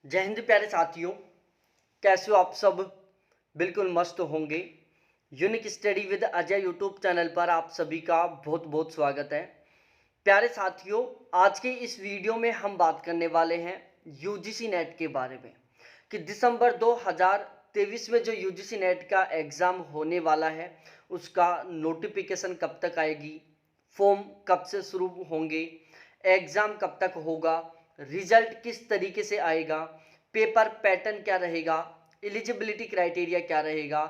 जय हिंद प्यारे साथियों, कैसे हो आप सब। बिल्कुल मस्त होंगे। Unique study with Ajay YouTube channel पर आप सभी का बहुत बहुत स्वागत है। प्यारे साथियों, आज के इस वीडियो में हम बात करने वाले हैं यूजीसी नेट के बारे में कि दिसंबर 2023 में जो यूजीसी नेट का एग्ज़ाम होने वाला है उसका नोटिफिकेशन कब तक आएगी, फॉर्म कब से शुरू होंगे, एग्ज़ाम कब तक होगा, रिजल्ट किस तरीके से आएगा, पेपर पैटर्न क्या रहेगा, एलिजिबिलिटी क्राइटेरिया क्या रहेगा,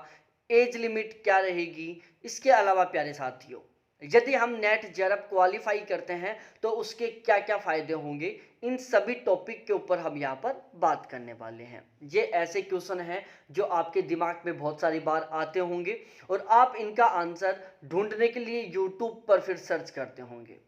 एज लिमिट क्या रहेगी। इसके अलावा प्यारे साथियों, यदि हम नेट जेआरएफ क्वालिफाई करते हैं तो उसके क्या क्या फ़ायदे होंगे, इन सभी टॉपिक के ऊपर हम यहाँ पर बात करने वाले हैं। ये ऐसे क्वेश्चन हैं जो आपके दिमाग में बहुत सारी बार आते होंगे और आप इनका आंसर ढूंढने के लिए यूट्यूब पर फिर सर्च करते होंगे।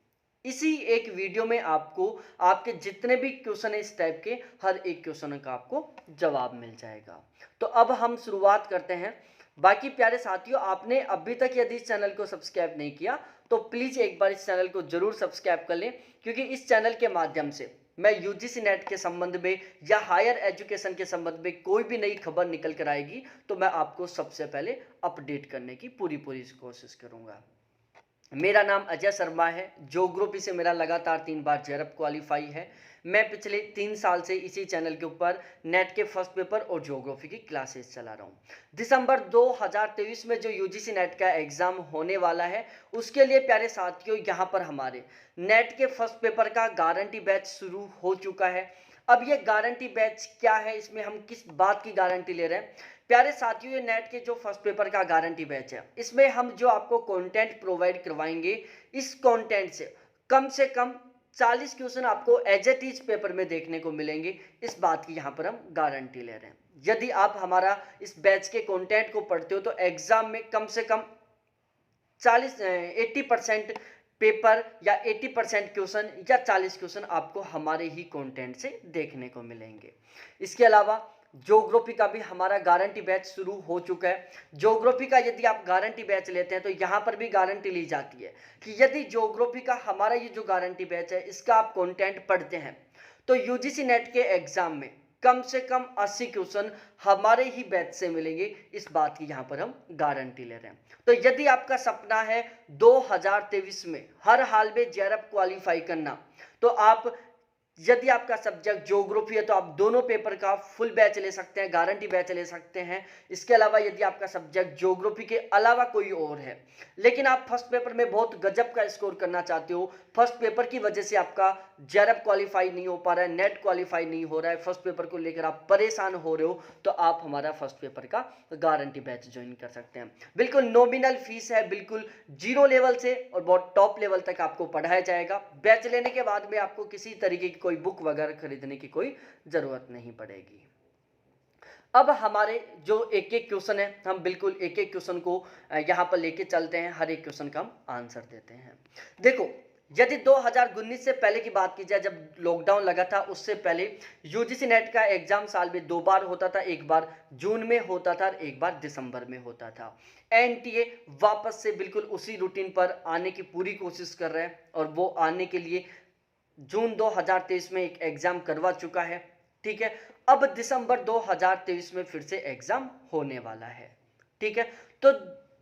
इसी एक वीडियो में आपको आपके जितने भी क्वेश्चन है इस टाइप के, हर एक क्वेश्चन का आपको जवाब मिल जाएगा। तो अब हम शुरुआत करते हैं। बाकी प्यारे साथियों, आपने अभी तक यदि इस चैनल को सब्सक्राइब नहीं किया तो प्लीज़ एक बार इस चैनल को जरूर सब्सक्राइब कर लें, क्योंकि इस चैनल के माध्यम से मैं यूजीसी नेट के संबंध में या हायर एजुकेशन के संबंध में कोई भी नई खबर निकल कर आएगी तो मैं आपको सबसे पहले अपडेट करने की पूरी कोशिश करूँगा। मेरा नाम अजय शर्मा है। ज्योग्राफी से मेरा लगातार 3 बार जेआरएफ क्वालिफाई है। मैं पिछले 3 साल से इसी चैनल के ऊपर नेट के फर्स्ट पेपर और ज्योग्राफी की क्लासेस चला रहा हूँ। दिसंबर 2023 में जो यूजीसी नेट का एग्ज़ाम होने वाला है उसके लिए प्यारे साथियों, यहाँ पर हमारे नेट के फर्स्ट पेपर का गारंटी बैच शुरू हो चुका है। अब ये गारंटी बैच क्या है, इसमें हम किस बात की गारंटी ले रहे हैं प्यारे साथियों। ये नेट के जो फर्स्ट पेपर का गारंटी बैच है, इसमें हम जो आपको कंटेंट प्रोवाइड करवाएंगे, इस कंटेंट से कम 40 क्वेश्चन आपको एज इट इज पेपर में देखने को मिलेंगे। इस बात की यहाँ पर हम गारंटी ले रहे हैं। यदि आप हमारा इस बैच के कंटेंट को पढ़ते हो तो एग्जाम में कम से कम 80% पेपर या 80% क्वेश्चन या 40 क्वेश्चन आपको हमारे ही कंटेंट से देखने को मिलेंगे। इसके अलावा ज्योग्राफी का भी हमारा गारंटी बैच शुरू हो चुका है। ज्योग्राफी का यदि आप गारंटी बैच लेते हैं तो यहाँ पर भी गारंटी ली जाती है कि यदि ज्योग्राफी का हमारा ये जो गारंटी बैच है इसका आप कंटेंट पढ़ते हैं तो यूजीसी नेट के एग्जाम में कम से कम 80 क्वेश्चन हमारे ही बैच से मिलेंगे। इस बात की यहाँ पर हम गारंटी ले रहे हैं। तो यदि आपका सपना है 2023 में हर हाल में जेआरएफ क्वालिफाई करना, तो आप यदि आपका सब्जेक्ट ज्योग्राफी है तो आप दोनों पेपर का फुल बैच ले सकते हैं, गारंटी बैच ले सकते हैं। इसके अलावा यदि आपका सब्जेक्ट ज्योग्राफी के अलावा कोई और है लेकिन आप फर्स्ट पेपर में बहुत गजब का स्कोर करना चाहते हो, फर्स्ट पेपर की वजह से आपका जेआरएफ क्वालिफाई नहीं हो पा रहा है, नेट क्वालिफाई नहीं हो रहा है, फर्स्ट पेपर को लेकर आप परेशान हो रहे हो, तो आप हमारा फर्स्ट पेपर का गारंटी बैच ज्वाइन कर सकते हैं। बिल्कुल नॉमिनल फीस है, बिल्कुल जीरो लेवल से और बहुत टॉप लेवल तक आपको पढ़ाया जाएगा। बैच लेने के बाद में आपको किसी तरीके की कोई बुक वगैरह खरीदने की कोई ज़रूरत नहीं पड़ेगी। अब हमारे जो एक एक क्वेश्चन है, हम बिल्कुल एक एक क्वेश्चन को यहाँ पर लेके चलते हैं, हर एक क्वेश्चन का हम आंसर देते हैं। देखो, यदि 2019 से पहले की बात की जाए, जब लॉकडाउन लगा था उससे पहले यूजीसी नेट का एग्जाम साल में 2 बार होता था। एक बार जून में होता था और एक बार दिसंबर में होता था। एनटीए वापस से बिल्कुल उसी रूटीन पर आने की पूरी कोशिश कर रहे हैं और वो आने के लिए जून 2023 में एक एग्जाम करवा चुका है। ठीक है, अब दिसंबर 2023 में फिर से एग्जाम होने वाला है। ठीक है, तो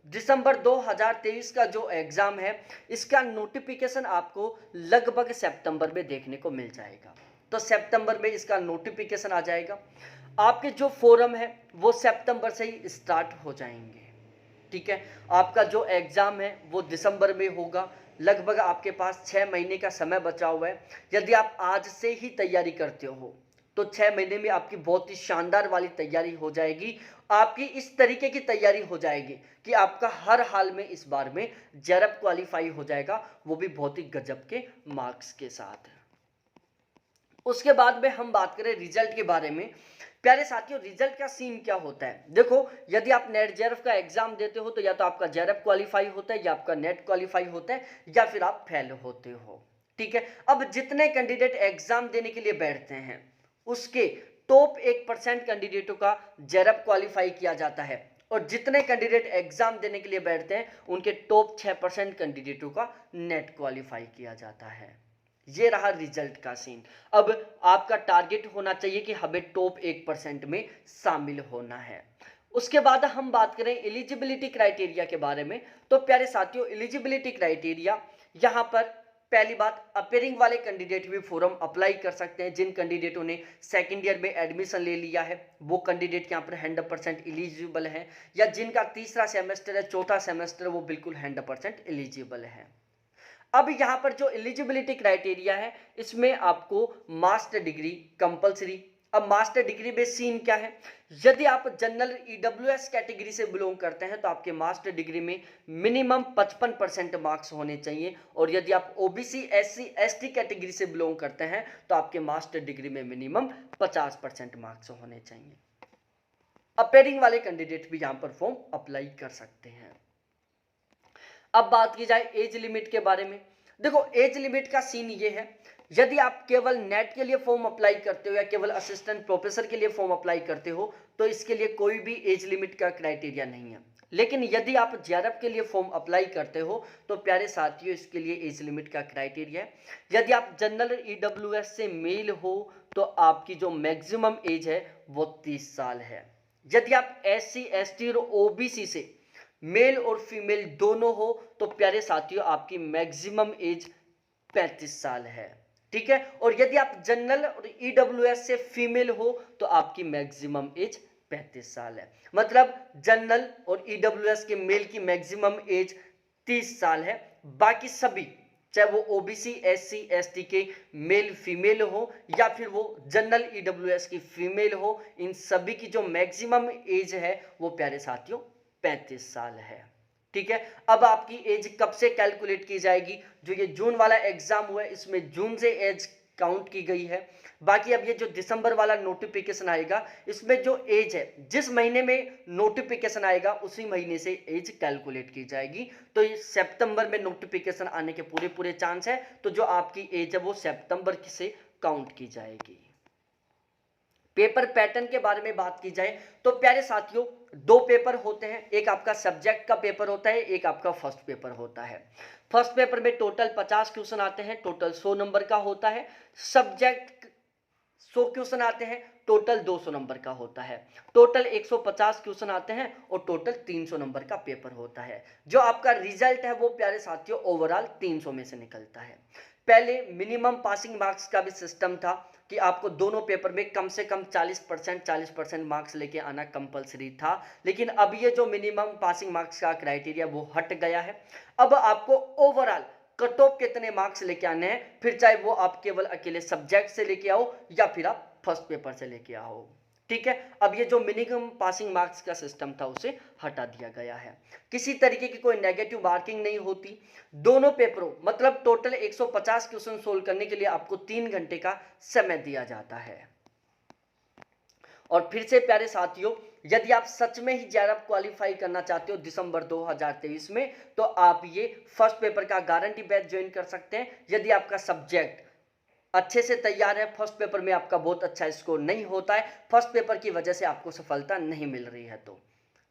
दिसंबर 2023 का जो एग्जाम है इसका नोटिफिकेशन आपको लगभग सितंबर में देखने को मिल जाएगा। तो सितंबर में इसका नोटिफिकेशन आ जाएगा। आपके जो फोरम है वो सितंबर से ही स्टार्ट हो जाएंगे। ठीक है, आपका जो एग्ज़ाम है वो दिसंबर में होगा। लगभग आपके पास 6 महीने का समय बचा हुआ है। यदि आप आज से ही तैयारी करते हो तो 6 महीने में आपकी बहुत ही शानदार वाली तैयारी हो जाएगी। आपकी इस तरीके की तैयारी हो जाएगी कि आपका हर हाल में इस बार में जेआरएफ क्वालिफाई हो जाएगा, वो भी बहुत ही गजब के मार्क्स के साथ। उसके बाद में हम बात करें रिजल्ट के बारे में। प्यारे साथियों, रिजल्ट का सीन क्या होता है, देखो, यदि आप नेट जेआरएफ का एग्जाम देते हो तो या तो आपका जेआरएफ क्वालिफाई होता है या आपका नेट क्वालिफाई होता है या फिर आप फेल होते हो। ठीक है, अब जितने कैंडिडेट एग्जाम देने के लिए बैठते हैं उसके टॉप 1% कैंडिडेटों का जेआरएफ क्वालिफाई किया जाता है और जितने कैंडिडेट एग्जाम देने के लिए बैठते हैं उनके टॉप 6% कैंडिडेटों का नेट क्वालिफाई किया जाता है। ये रहा रिजल्ट का सीन। अब आपका टारगेट होना चाहिए कि हमें टॉप 1% में शामिल होना है। उसके बाद हम बात करें एलिजिबिलिटी क्राइटेरिया के बारे में, तो प्यारे साथियों एलिजिबिलिटी क्राइटेरिया यहाँ पर पहली बात, अपेयरिंग वाले कैंडिडेट भी फॉर्म अप्लाई कर सकते हैं। जिन कैंडिडेटों ने सेकंड ईयर में एडमिशन ले लिया है वो कैंडिडेट यहाँ पर 100% एलिजिबल है, या जिनका तीसरा सेमेस्टर है, चौथा सेमेस्टर, वो बिल्कुल 100% एलिजिबल है। अब यहाँ पर जो एलिजिबिलिटी क्राइटेरिया है इसमें आपको मास्टर डिग्री कंपलसरी। अब मास्टर डिग्री में सीन क्या है, यदि आप जनरल ईडब्ल्यूएस कैटेगरी से बिलोंग करते हैं तो आपके मास्टर डिग्री में मिनिमम 55% मार्क्स होने चाहिए, और यदि आप ओबीसी एससी एसटी कैटेगरी से बिलोंग करते हैं तो आपके मास्टर डिग्री में मिनिमम 50% मार्क्स होने चाहिए। अपेयरिंग वाले कैंडिडेट भी यहाँ पर फॉर्म अप्लाई कर सकते हैं। अब बात की जाए एज लिमिट के बारे में, देखो एज लिमिट का सीन ये है, यदि आप केवल नेट के लिए फॉर्म अप्लाई करते हो या केवल असिस्टेंट प्रोफेसर के लिए फॉर्म अप्लाई करते हो तो इसके लिए कोई भी एज लिमिट का क्राइटेरिया नहीं है। लेकिन यदि आप जेआरएफ के लिए फॉर्म अप्लाई करते हो तो प्यारे साथियों इसके लिए एज लिमिट का क्राइटेरिया है, यदि आप जनरल ईडब्ल्यूएस से मेल हो तो आपकी जो मैक्सिमम एज है वो 30 साल है। यदि आप एससी एसटी और ओबीसी से मेल और फीमेल दोनों हो तो प्यारे साथियों आपकी मैक्सिमम एज 35 साल है, ठीक है। और यदि आप जनरल और ईडब्ल्यूएस से फीमेल हो तो आपकी मैक्सिमम एज 35 साल है। मतलब जनरल और ईडब्ल्यूएस के मेल की मैक्सिमम एज 30 साल है, बाकी सभी चाहे वो ओबीसी एससी एसटी के मेल फीमेल हो या फिर वो जनरल ईडब्ल्यूएस की फीमेल हो, इन सभी की जो मैक्सिमम एज है वो प्यारे साथियों 35 साल है, ठीक है। अब आपकी एज कब से कैलकुलेट की जाएगी, जो ये जून वाला एग्जाम हुआ है इसमें जून से एज काउंट की गई है। बाकी अब ये जो दिसंबर वाला नोटिफिकेशन आएगा इसमें जो एज है जिस महीने में नोटिफिकेशन आएगा उसी महीने से एज कैलकुलेट की जाएगी। तो ये सितंबर में नोटिफिकेशन आने के पूरे पूरे चांस है, तो जो आपकी एज है वो सितंबर से काउंट की जाएगी। पेपर पैटर्न के बारे में बात की जाए तो प्यारे साथियों 2 पेपर होते हैं, एक आपका सब्जेक्ट का पेपर होता है, एक आपका फर्स्ट पेपर होता है। फर्स्ट पेपर में टोटल 50 क्वेश्चन आते हैं, टोटल 100 नंबर का होता है। सब्जेक्ट 100 क्वेश्चन आते हैं, टोटल 200 नंबर का होता है। टोटल 150 क्वेश्चन आते हैं और टोटल 300 नंबर का पेपर होता है। जो आपका रिजल्ट है वो प्यारे साथियों ओवरऑल 300 में से निकलता है। पहले मिनिमम पासिंग मार्क्स का भी सिस्टम था कि आपको दोनों पेपर में कम से कम 40% मार्क्स लेके आना कंपलसरी था, लेकिन अब ये जो मिनिमम पासिंग मार्क्स का क्राइटेरिया वो हट गया है। अब आपको ओवरऑल कट ऑफ कितने मार्क्स लेके आने हैं, फिर चाहे वो आप केवल अकेले सब्जेक्ट से लेके आओ या फिर आप फर्स्ट पेपर से लेके आओ, ठीक है। अब ये जो मिनिमम पासिंग मार्क्स का सिस्टम था उसे हटा दिया गया है। किसी तरीके की कोई नेगेटिव मार्किंग नहीं होती। दोनों पेपरों मतलब टोटल 150 क्वेश्चन सोल्व करने के लिए आपको 3 घंटे का समय दिया जाता है। और फिर से प्यारे साथियों यदि आप सच में ही जेआरएफ क्वालिफाई करना चाहते हो दिसंबर 2023 में तो आप ये फर्स्ट पेपर का गारंटी बैच ज्वाइन कर सकते हैं। यदि आपका सब्जेक्ट अच्छे से तैयार है, फर्स्ट पेपर में आपका बहुत अच्छा स्कोर नहीं होता है, फर्स्ट पेपर की वजह से आपको सफलता नहीं मिल रही है तो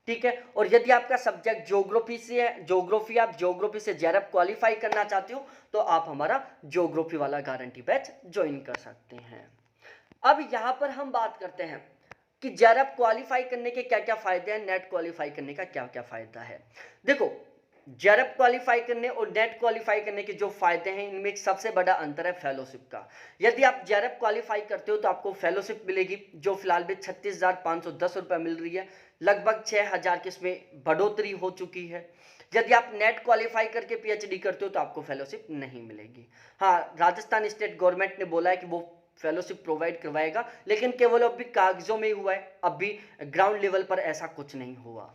ठीक है। और यदि आपका सब्जेक्ट ज्योग्राफी से है, ज्योग्राफी आप ज्योग्राफी से जेआरएफ क्वालिफाई करना चाहते हो तो आप हमारा ज्योग्राफी वाला गारंटी बैच ज्वाइन कर सकते हैं। अब यहां पर हम बात करते हैं कि जेआरएफ क्वालिफाई करने के क्या क्या फायदे हैं, नेट क्वालिफाई करने का क्या क्या फायदा है। देखो जेआरएफ क्वालिफाई करने और नेट क्वालिफाई करने के जो फायदे हैं इनमें एक सबसे बड़ा अंतर है फेलोशिप का। यदि आप जेआरएफ क्वालिफाई करते हो तो आपको फेलोशिप मिलेगी जो फिलहाल में 36,510 रुपये मिल रही है, लगभग 6,000 की इसमें बढ़ोतरी हो चुकी है। यदि आप नेट क्वालिफाई करके पीएचडी करते हो तो आपको फेलोशिप नहीं मिलेगी। हाँ, राजस्थान स्टेट गवर्नमेंट ने बोला है कि वो फेलोशिप प्रोवाइड करवाएगा, लेकिन केवल अभी कागजों में ही हुआ है, अभी ग्राउंड लेवल पर ऐसा कुछ नहीं हुआ।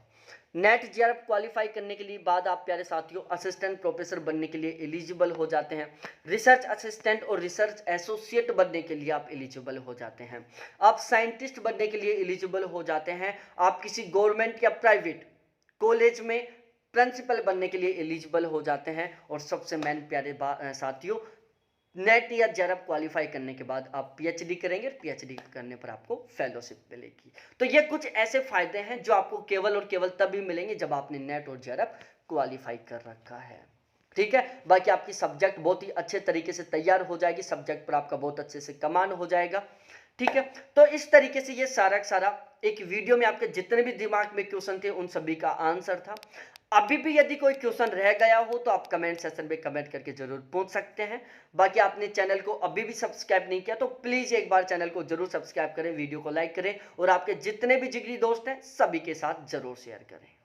नेट जेआरएफ क्वालिफाई करने के लिए बाद आप प्यारे साथियों असिस्टेंट प्रोफेसर बनने के लिए एलिजिबल हो जाते हैं। रिसर्च असिस्टेंट और रिसर्च एसोसिएट बनने के लिए आप एलिजिबल हो जाते हैं। आप साइंटिस्ट बनने के लिए एलिजिबल हो जाते हैं। आप किसी गवर्नमेंट या प्राइवेट कॉलेज में प्रिंसिपल बनने के लिए एलिजिबल हो जाते हैं। और सबसे मेन प्यारे साथियों नेट या जेआरएफ क्वालिफाई करने के बाद आप पीएचडी करेंगे, पीएचडी करने पर आपको फेलोशिप मिलेगी। तो ये कुछ ऐसे फायदे हैं जो आपको केवल और केवल तभी मिलेंगे जब आपने नेट और जेआरएफ क्वालिफाई कर रखा है। ठीक है। बाकी आपकी सब्जेक्ट बहुत ही अच्छे तरीके से तैयार हो जाएगी, सब्जेक्ट पर आपका बहुत अच्छे से कमांड हो जाएगा। ठीक है, तो इस तरीके से ये सारा का सारा एक वीडियो में आपके जितने भी दिमाग में क्वेश्चन थे उन सभी का आंसर था। अभी भी यदि कोई क्वेश्चन रह गया हो तो आप कमेंट सेक्शन में कमेंट करके जरूर पूछ सकते हैं। बाकी आपने चैनल को अभी भी सब्सक्राइब नहीं किया तो प्लीज एक बार चैनल को जरूर सब्सक्राइब करें, वीडियो को लाइक करें और आपके जितने भी जिगरी दोस्त हैं सभी के साथ जरूर शेयर करें।